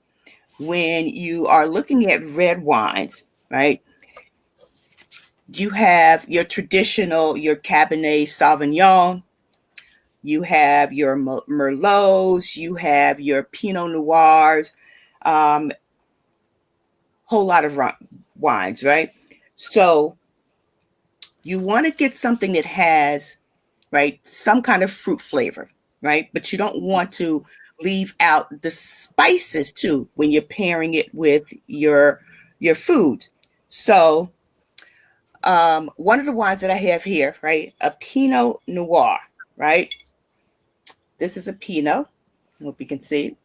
when you are looking at red wines, right, you have your traditional, your Cabernet Sauvignon, you have your Merlots, you have your Pinot Noirs, whole lot of wines, right? So you want to get something that has, right, some kind of fruit flavor, right? But you don't want to leave out the spices too when you're pairing it with your food. So one of the wines that I have here, right, a Pinot Noir, right? This is a Pinot. I hope you can see.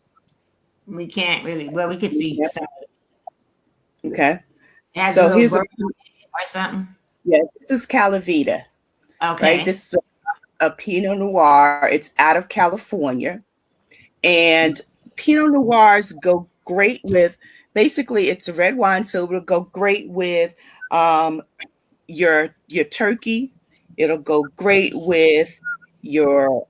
We can't really. Well, we could see. Yep. So Okay. it has a So little here's bird or something. yeah, this is Calavita, Okay. right? This is a Pinot Noir. It's out of California. And Pinot Noirs go great with, basically it's a red wine, so it'll go great with your turkey. It'll go great with your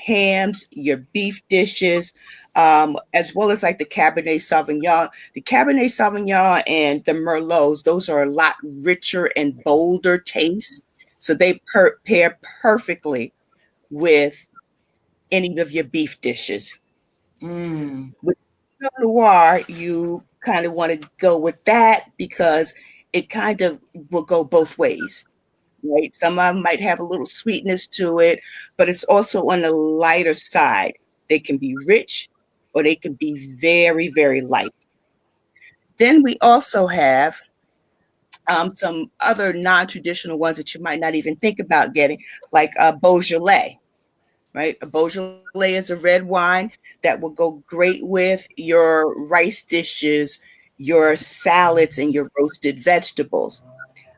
hams, your beef dishes, as well as like the Cabernet Sauvignon. The Cabernet Sauvignon and the Merlots, those are a lot richer and bolder tastes. So they pair perfectly with any of your beef dishes. With Pinot Noir, you kind of want to go with that because it kind of will go both ways, right? Some of them might have a little sweetness to it, but it's also on the lighter side. They can be rich or they can be very, very light. Then we also have some other non-traditional ones that you might not even think about getting, like Beaujolais, right? A Beaujolais is a red wine that will go great with your rice dishes, your salads, and your roasted vegetables.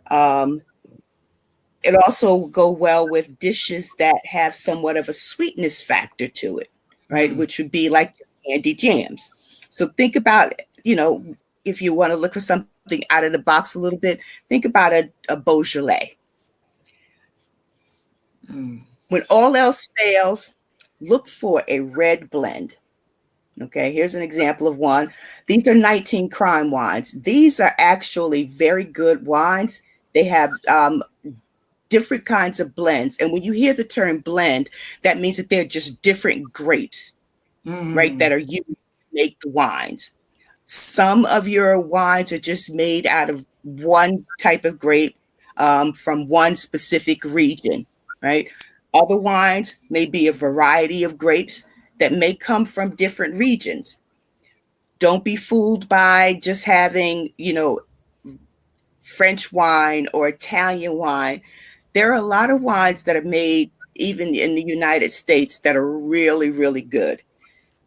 It also will go well with dishes that have somewhat of a sweetness factor to it, right? Which would be like candy jams. So think about, if you want to look for something out of the box a little bit, think about a Beaujolais. When all else fails, look for a red blend. Okay, here's an example of one. These are 19 Crime wines. These are actually very good wines. They have different kinds of blends. And when you hear the term blend, that means that they're just different grapes, right, that are used to make the wines. Some of your wines are just made out of one type of grape from one specific region, right? Other wines may be a variety of grapes that may come from different regions. Don't be fooled by just having, French wine or Italian wine. There are a lot of wines that are made even in the United States that are really, really good.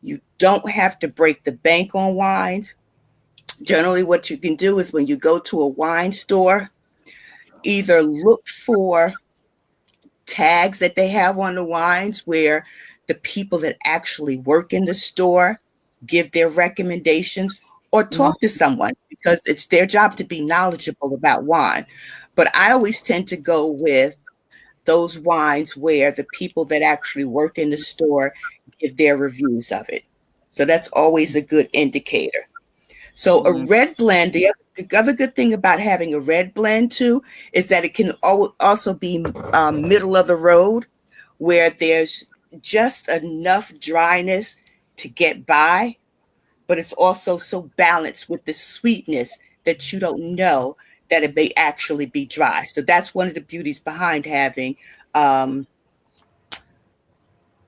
You don't have to break the bank on wines. Generally, what you can do is when you go to a wine store, either look for tags that they have on the wines where the people that actually work in the store give their recommendations, or Mm, talk to someone because it's their job to be knowledgeable about wine. But I always tend to go with those wines where the people that actually work in the store give their reviews of it. So that's always a good indicator. So a mm, red blend, the other good thing about having a red blend too is that it can also be middle of the road, where there's just enough dryness to get by, but it's also so balanced with the sweetness that you don't know that it may actually be dry. So that's one of the beauties behind having um,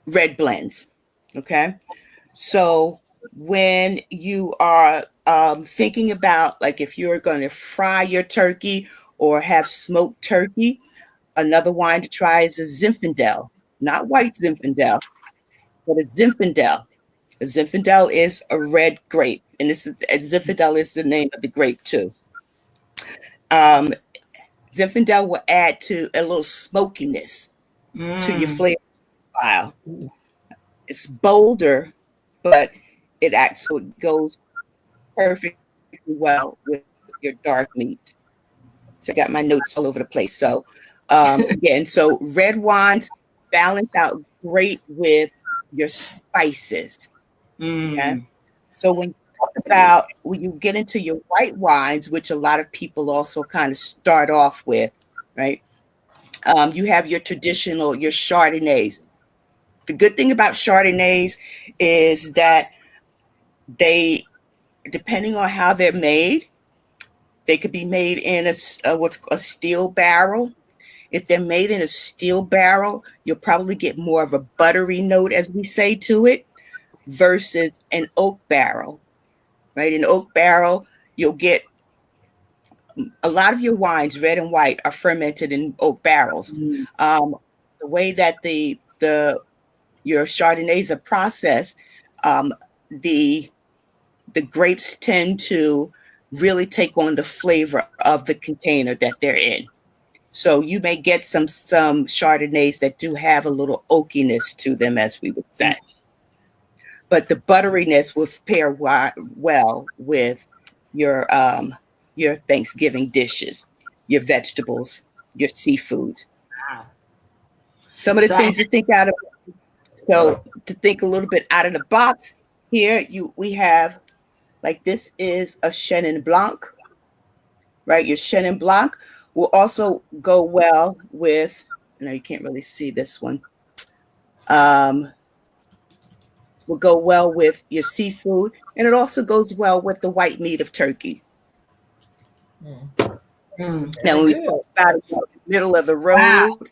red blends. Okay. So when you are thinking about, like, if you're going to fry your turkey or have smoked turkey, another wine to try is a Zinfandel, not white Zinfandel, but a Zinfandel. A Zinfandel is a red grape, and Zinfandel is the name of the grape too. Um, Zinfandel will add to a little smokiness to your mm, flavor profile. It's bolder, but it actually goes perfectly well with your dark meats. So I got my notes all over the place. So yeah, and so red wines balance out great with your spices. Okay. mm. So when you get into your white wines, which a lot of people also kind of start off with, right? You have your Chardonnays. The good thing about Chardonnays is that they, depending on how they're made, they could be made in what's a steel barrel. If they're made in a steel barrel, you'll probably get more of a buttery note, as we say to it, versus an oak barrel, right? An oak barrel, you'll get a lot of your wines, red and white, are fermented in oak barrels. Mm, The way that your Chardonnays are processed, um, the the grapes tend to really take on the flavor of the container that they're in. So you may get some Chardonnays that do have a little oakiness to them, as we would mm. say. But the butteriness will pair well with your your Thanksgiving dishes, your vegetables, your seafood. Wow. Some of the So, things to think out of. So to think a little bit out of the box, here we have, like, this is a Chenin Blanc, right? Your Chenin Blanc will also go well with. No, you can't really see this one. Um, will go well with your seafood, and it also goes well with the white meat of turkey. mm, Now, Very when we good. talk about middle of the wow. road,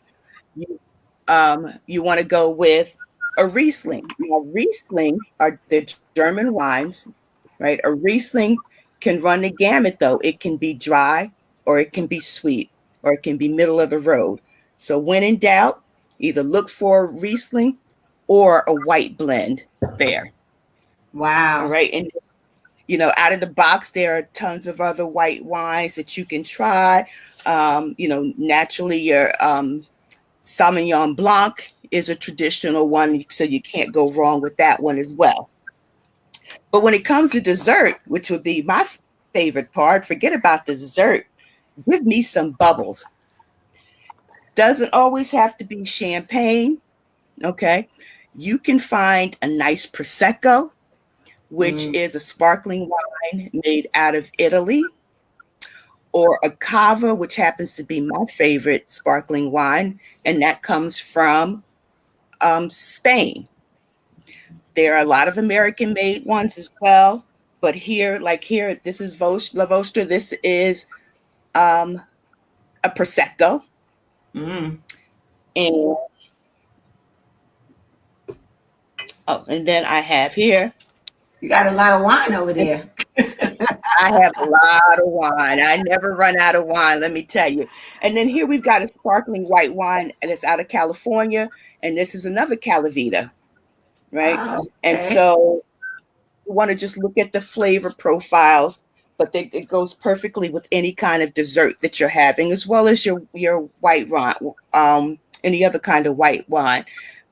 you want to go with a Riesling. Now, Riesling are the German wines, right? A Riesling can run the gamut, though. It can be dry, or it can be sweet, or it can be middle of the road. So, when in doubt, either look for a Riesling or a white blend there. All Wow. right. And out of the box, there are tons of other white wines that you can try. Naturally, your Sauvignon Blanc is a traditional one, so you can't go wrong with that one as well. But when it comes to dessert, which would be my favorite part, forget about the dessert. Give me some bubbles. Doesn't always have to be champagne, okay? You can find a nice Prosecco, which Mm, is a sparkling wine made out of Italy, or a cava, which happens to be my favorite sparkling wine, and that comes from Spain. There are a lot of American made ones as well, but here, this is La Vostra. This is um, a Prosecco, mm, and Oh, and then I have here, You got a lot of wine over and there. I have a lot of wine. I never run out of wine, let me tell you. And then here we've got a sparkling white wine that's out of California, and this is another Calavita, right? Oh, And okay. so you want to just look at the flavor profiles, but it goes perfectly with any kind of dessert that you're having, as well as your white wine, any other kind of white wine.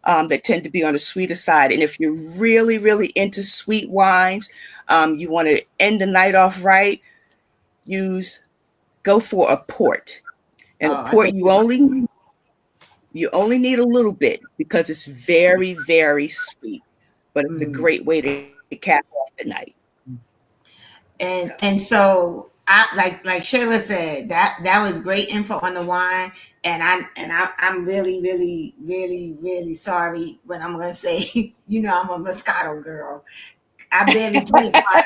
That tend to be on the sweeter side. And if you're really, really into sweet wines, you want to end the night off right, use go for a port. And a Oh, I port think you're you only need a little bit because it's very, very sweet, but it's a right. great way to cap off the night. And so I like Shayla said that was great info on the wine, I'm really really sorry, but I'm gonna say I'm a Moscato girl. I barely drink wine,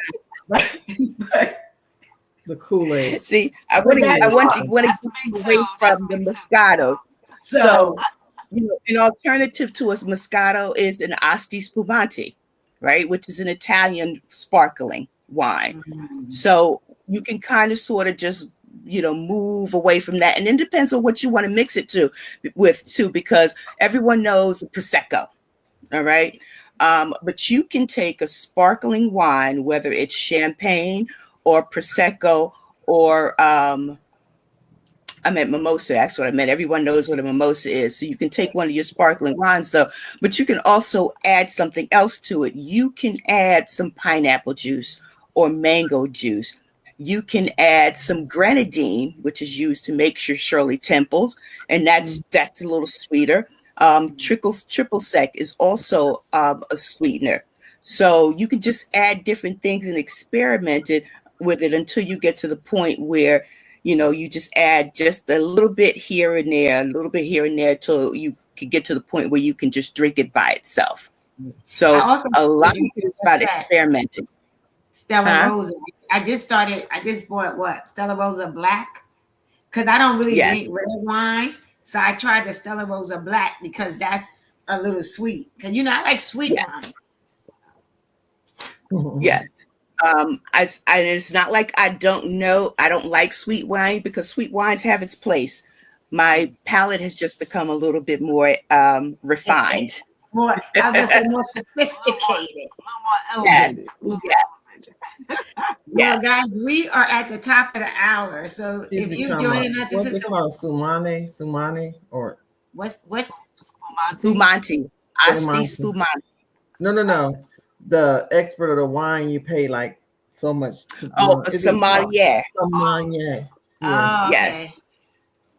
but but, The Kool-Aid. See, but that's I all. want to That's get me you away too. That's from the me too. Moscato. So, So an alternative to a Moscato is an Asti Spumante, right? Which is an Italian sparkling wine. mm, So you can kind of sort of just, move away from that. And it depends on what you want to mix it with too, because everyone knows Prosecco. All right. But you can take a sparkling wine, whether it's champagne or Prosecco or I meant mimosa. That's what I meant. Everyone knows what a mimosa is. So you can take one of your sparkling wines, though, but you can also add something else to it. You can add some pineapple juice or mango juice. You can add some grenadine, which is used to make your Shirley Temples, and that's a little sweeter. Triple sec is also a sweetener. So you can just add different things and experiment it with it until you get to the point where you just add just a little bit here and there, a little bit here and there till you can get to the point where you can just drink it by itself. I So also a lot started of drinking, it is what's about that? experimenting. Stella Huh? Rosa. I just bought what? Stella Rosa Black. Because I don't really Yes, drink red wine. So I tried the Stella Rosa Black because that's a little sweet. Because I like sweet yes, wine. yes. It's not like I don't like sweet wine because sweet wines have its place. My palate has just become a little bit more And, and refined. more, I was gonna say more A sophisticated. little more Yes, elevated. A little yes, more elevated. Well, yes. guys, we are at the top of the hour. So She's if you're become a, joining us, this what is they call it, Sumane, or what Monty. Spumante, Asti Spumante. Spumante. No. The expert of the wine, you pay like so much to Oh, a is it sommelier. Samanye? Yeah, Oh, Yes, okay.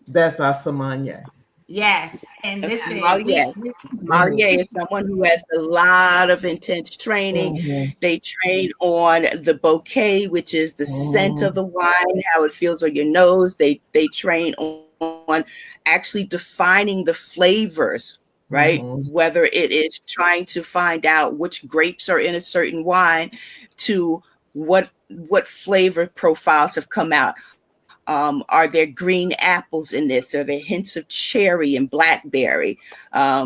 that's our Samanye. Yes. And a listen, sommelier. Mm-hmm. Sommelier is someone who has a lot of intense training. Mm-hmm. They train on the bouquet, which is the scent of Mm-hmm. the wine, how it feels on your nose. They train on actually defining the flavors, right? Mm-hmm. Whether it is trying to find out which grapes are in a certain wine, to what flavor profiles have come out. Are there green apples in this? Are there hints of cherry and blackberry? A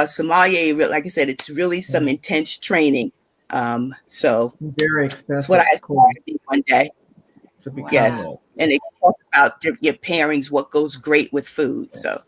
sommelier, like I said, it's really some intense training. So Very it's what I expensive aspire to be one day. to become Yes, wow. that. and they talk about your pairings, what goes great with food. So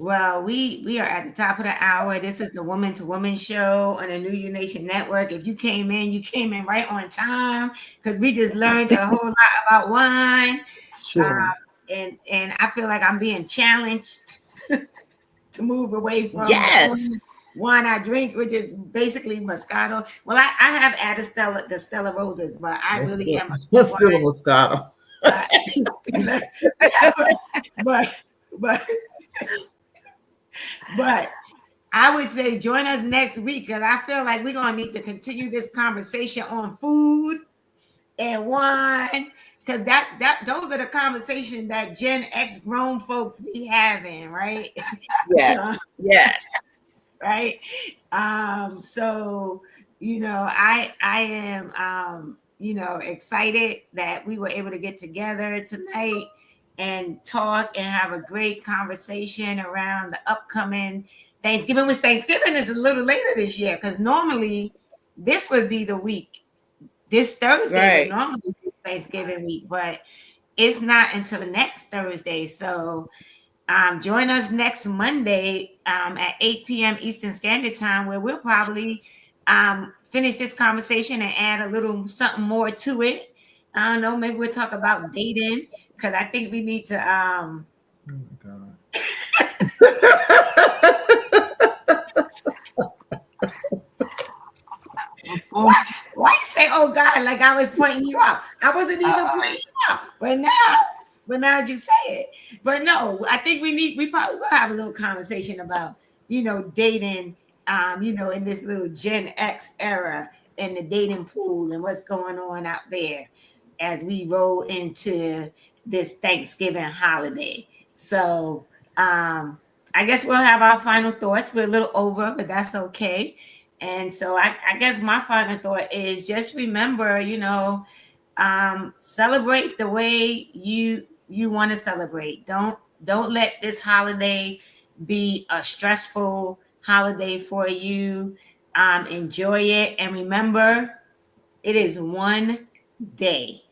Well, we are at the top of the hour. This is the Woman to Woman show on the New You Nation Network. If you came in right on time because we just learned a whole lot about wine. Sure. And I feel like I'm being challenged to move away from the yes, only wine I drink, which is basically Moscato. Well, I have added the Stella Roses, but I really am a sweet Let's wine. still a Moscato. Uh, but but but I would say join us next week because I feel like we're gonna need to continue this conversation on food and wine because that those are the conversations that Gen X grown folks be having, right? yes, yes. Right. So I am excited that we were able to get together tonight and talk and have a great conversation around the upcoming Thanksgiving is a little later this year because normally this would be the week. This Thursday would Right. normally be Thanksgiving week, but it's not until next Thursday. So join us next Monday at 8 p.m. Eastern Standard Time, where we'll probably finish this conversation and add a little something more to it. I don't know, maybe we'll talk about dating because I think we need to. Oh my God. Before Why you say, "Oh God," like I was pointing you out? I wasn't even pointing you out, but now you say it. But no, I think we probably will have a little conversation about dating, in this little Gen X era and the dating pool and what's going on out there as we roll into this Thanksgiving holiday. So I guess we'll have our final thoughts. We're a little over, but that's okay. And so I guess my final thought is just remember, celebrate the way you want to celebrate. Don't let this holiday be a stressful holiday for you. Enjoy it and remember, it is one day.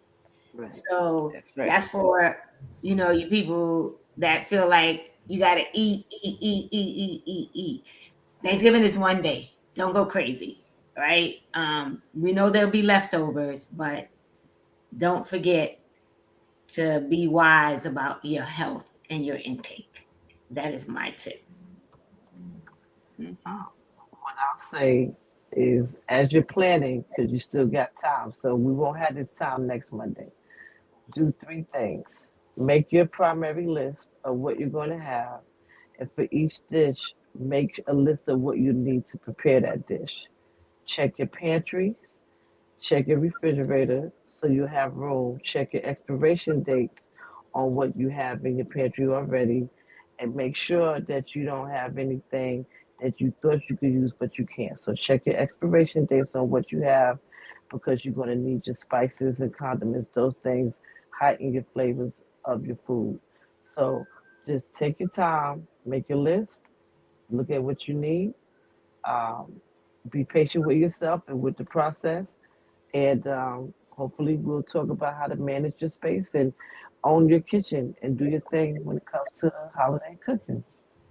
right. So That's right. that's for you people that feel like you gotta eat, eat, eat, eat, eat, eat, eat. Thanksgiving is one day. Don't go crazy, right? We know there'll be leftovers, but don't forget to be wise about your health and your intake. That is my tip. Mhm. What I'll say is, as you're planning, because you still got time, so we won't have this time next Monday. Do three things. Make your primary list of what you're going to have, and for each dish, make a list of what you need to prepare that dish. Check your pantry, check your refrigerator so you have room. Check your expiration dates on what you have in your pantry already. And make sure that you don't have anything that you thought you could use but you can't. So check your expiration dates on what you have because you're going to need your spices and condiments. Those things heighten your flavors of your food. So just take your time, make your list, look at what you need, um, be patient with yourself and with the process, and hopefully we'll talk about how to manage your space and own your kitchen and do your thing when it comes to holiday cooking.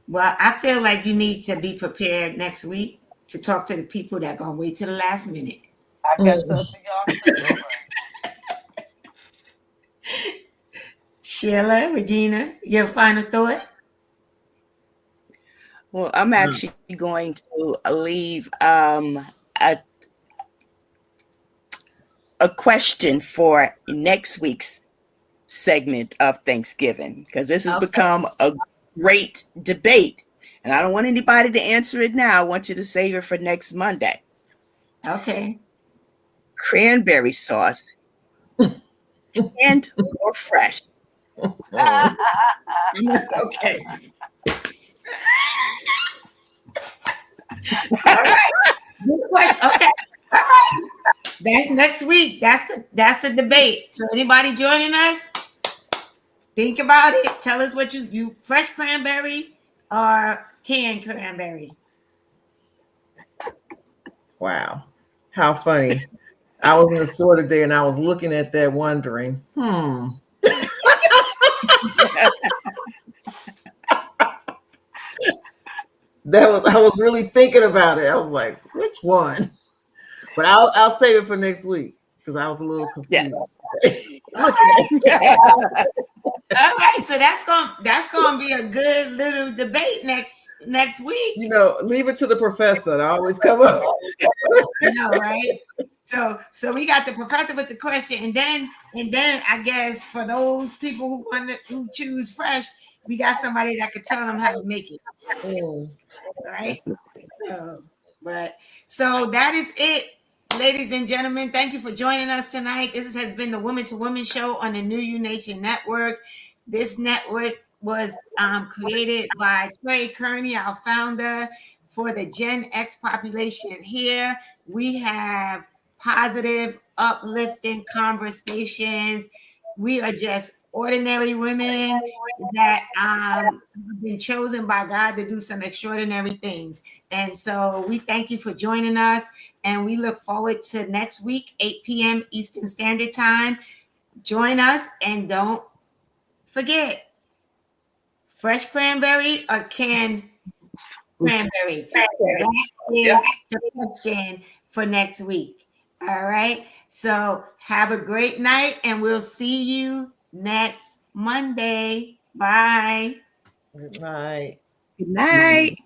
Well, I feel like you need to be prepared next week to talk to the people that gonna wait till the last minute. I got Mm. something for y'all too. Don't worry. Sheila, Regina, your final thought? Well, I'm actually going to leave a question for next week's segment of Thanksgiving because this has Okay. become a great debate. And I don't want anybody to answer it now. I want you to save it for next Monday. Okay. Cranberry sauce, canned or fresh? Mm. Okay. All right. Good question. Okay. All right. That's next week. That's the debate. So anybody joining us, think about it. Tell us what you fresh cranberry or canned cranberry. Wow. How funny. I was in the store today and I was looking at that wondering, I was really thinking about it. I was like, which one? But I'll save it for next week because I was a little Yeah. confused. All Looking right. at it. All right. So that's gonna be a good little debate next week. Leave it to the professor to always come up. I know, right? So we got the professor with the question, and then I guess for those people who choose fresh, we got somebody that could tell them how to make it. Mm. Right? So, but so that is it, ladies and gentlemen. Thank you for joining us tonight. This has been the Women to Women show on the New You Nation Network. This network was created by Trey Kearney, our founder, for the Gen X population here. We have positive, uplifting conversations We are just ordinary women that have been chosen by God to do some extraordinary things. And so we thank you for joining us, and we look forward to next week, 8 p.m. Eastern Standard Time. Join us, and don't forget, fresh cranberry or canned cranberry? That is the question for next week. All right. So have a great night, and we'll see you next Monday. Bye. Good night. Good night.